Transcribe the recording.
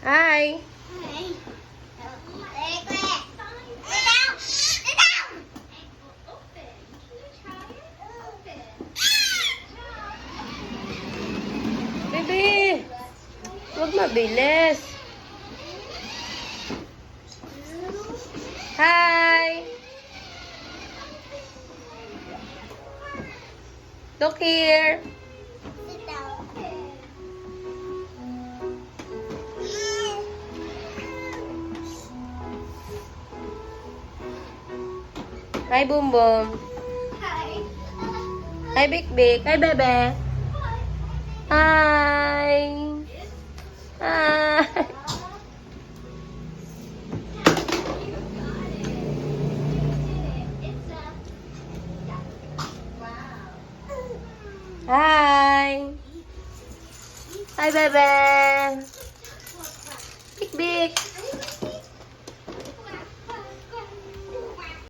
Hi. Baby, huwag mabilis. Hi. Look here. Hi, Boom Boom. Hi. Hi, Big Big. Hi, Bebe. Hi. Hi. Hi. Hi, Bebe.